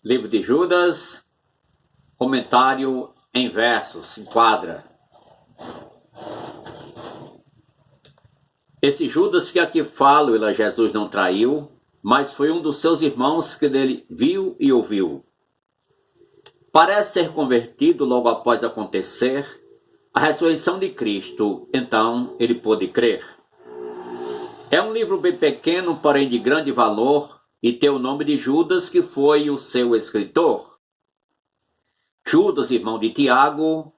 Livro de Judas, comentário em versos, enquadra. Esse Judas que aqui falo, ele a Jesus não traiu, mas foi um dos seus irmãos que dele viu e ouviu. Parece ser convertido logo após acontecer a ressurreição de Cristo, então ele pôde crer. É um livro bem pequeno, porém de grande valor, e tem o nome de Judas, que foi o seu escritor. Judas, irmão de Tiago,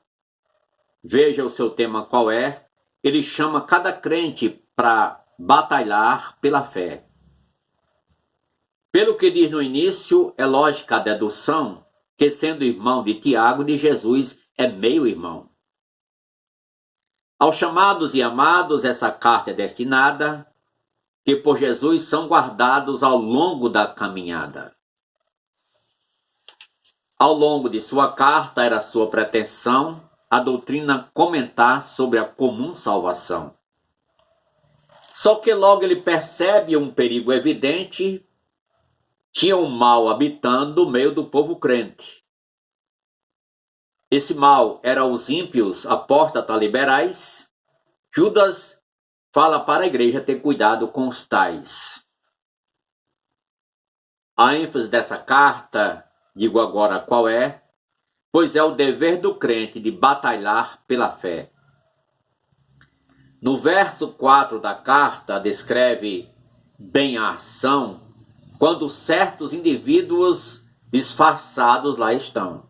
veja o seu tema qual é, ele chama cada crente para batalhar pela fé. Pelo que diz no início, é lógica a dedução que, sendo irmão de Tiago, de Jesus é meio-irmão. Aos chamados e amados, essa carta é destinada, que por Jesus são guardados ao longo da caminhada. Ao longo de sua carta, era sua pretensão a doutrina comentar sobre a comum salvação. Só que logo ele percebe um perigo evidente: tinha um mal habitando no meio do povo crente. Esse mal era os ímpios apóstatas liberais. Judas fala para a igreja ter cuidado com os tais. A ênfase dessa carta, digo agora qual é, pois é o dever do crente de batalhar pela fé. No verso 4 da carta, descreve bem a ação quando certos indivíduos disfarçados lá estão.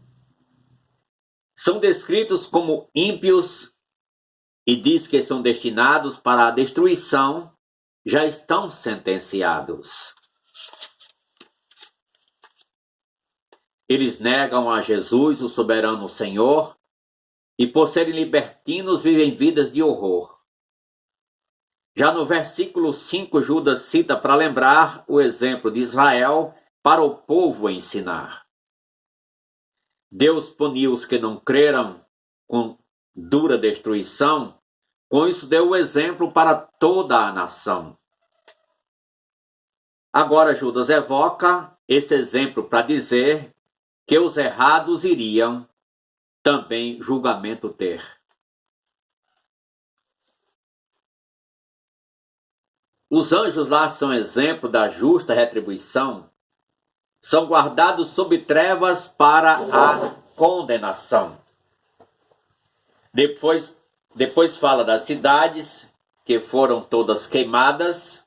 São descritos como ímpios e diz que são destinados para a destruição, já estão sentenciados. Eles negam a Jesus, o soberano Senhor, e por serem libertinos vivem vidas de horror. Já no versículo 5, Judas cita para lembrar o exemplo de Israel para o povo ensinar. Deus puniu os que não creram com dura destruição, com isso deu o exemplo para toda a nação. Agora Judas evoca esse exemplo para dizer que os errados iriam também julgamento ter. Os anjos lá são exemplo da justa retribuição, são guardados sob trevas para a condenação. Depois fala das cidades que foram todas queimadas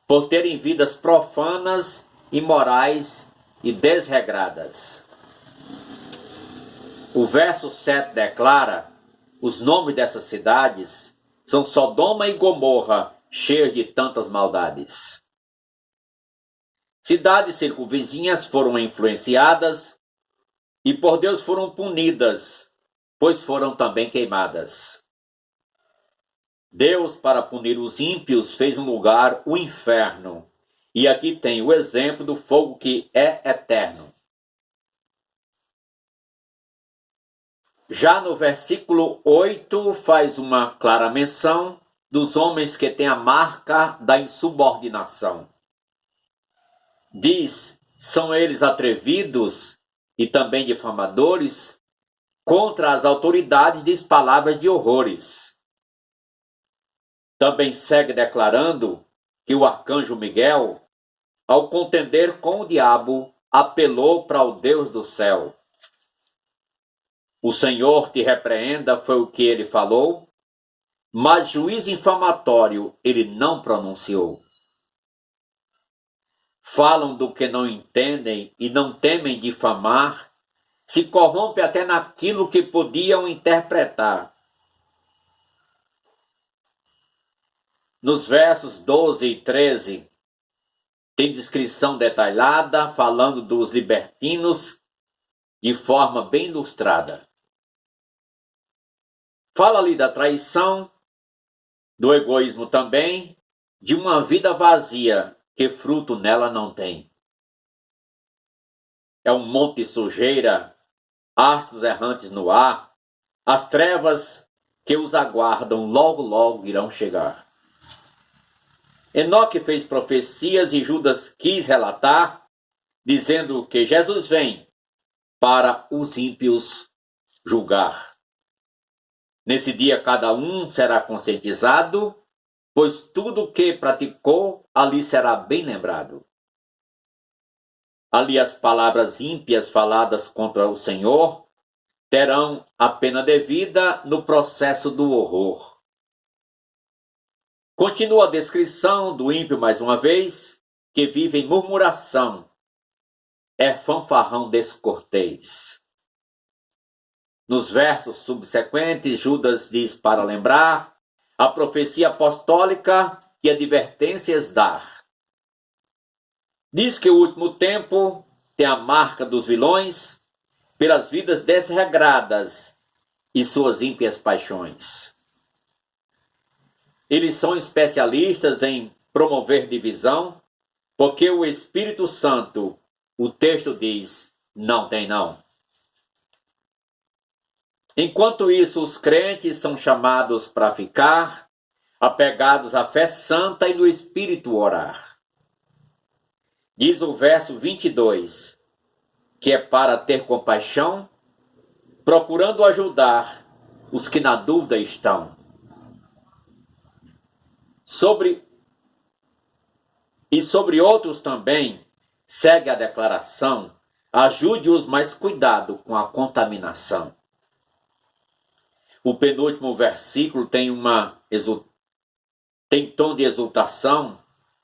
por terem vidas profanas, imorais e desregradas. O verso 7 declara: os nomes dessas cidades são Sodoma e Gomorra, cheias de tantas maldades. Cidades circunvizinhas foram influenciadas e por Deus foram punidas, pois foram também queimadas. Deus, para punir os ímpios, fez um lugar, o inferno, e aqui tem o exemplo do fogo que é eterno. Já no versículo 8 faz uma clara menção dos homens que têm a marca da insubordinação. Diz, são eles atrevidos e também difamadores, contra as autoridades diz palavras de horrores. Também segue declarando que o arcanjo Miguel, ao contender com o diabo, apelou para o Deus do céu. O Senhor te repreenda, foi o que ele falou, mas juízo infamatório ele não pronunciou. Falam do que não entendem e não temem difamar, se corrompe até naquilo que podiam interpretar. Nos versos 12 e 13, tem descrição detalhada falando dos libertinos de forma bem ilustrada. Fala ali da traição, do egoísmo também, de uma vida vazia que fruto nela não tem. É um monte de sujeira, astros errantes no ar, as trevas que os aguardam logo, logo irão chegar. Enoque fez profecias e Judas quis relatar dizendo que Jesus vem para os ímpios julgar. Nesse dia cada um será conscientizado, pois tudo o que praticou ali será bem lembrado. Ali as palavras ímpias faladas contra o Senhor terão a pena devida no processo do horror. Continua a descrição do ímpio mais uma vez, que vive em murmuração, é fanfarrão descortês. Nos versos subsequentes, Judas diz para lembrar a profecia apostólica que advertências dar. Diz que o último tempo tem a marca dos vilões pelas vidas desregradas e suas ímpias paixões. Eles são especialistas em promover divisão, porque o Espírito Santo, o texto diz, não tem não. Enquanto isso, os crentes são chamados para ficar apegados à fé santa e no Espírito orar. Diz o verso 22, que é para ter compaixão, procurando ajudar os que na dúvida estão. Sobre outros também, segue a declaração, ajude-os, mas cuidado com a contaminação. O penúltimo versículo tem tom de exultação,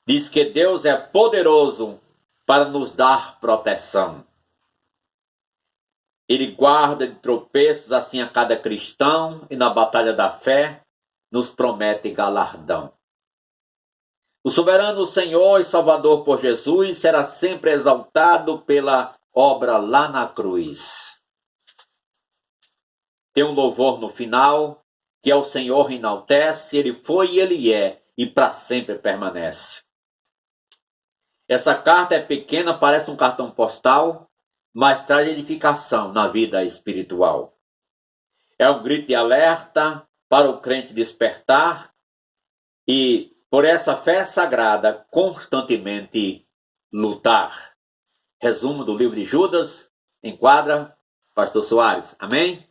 diz que Deus é poderoso para nos dar proteção. Ele guarda de tropeços assim a cada cristão e na batalha da fé nos promete galardão. O soberano Senhor e Salvador por Jesus será sempre exaltado pela obra lá na cruz. Tem um louvor no final, que é o Senhor enaltece, Ele foi e Ele é, e para sempre permanece. Essa carta é pequena, parece um cartão postal, mas traz edificação na vida espiritual. É um grito de alerta para o crente despertar e, por essa fé sagrada, constantemente lutar. Resumo do livro de Judas, enquadra Pastor Soares. Amém?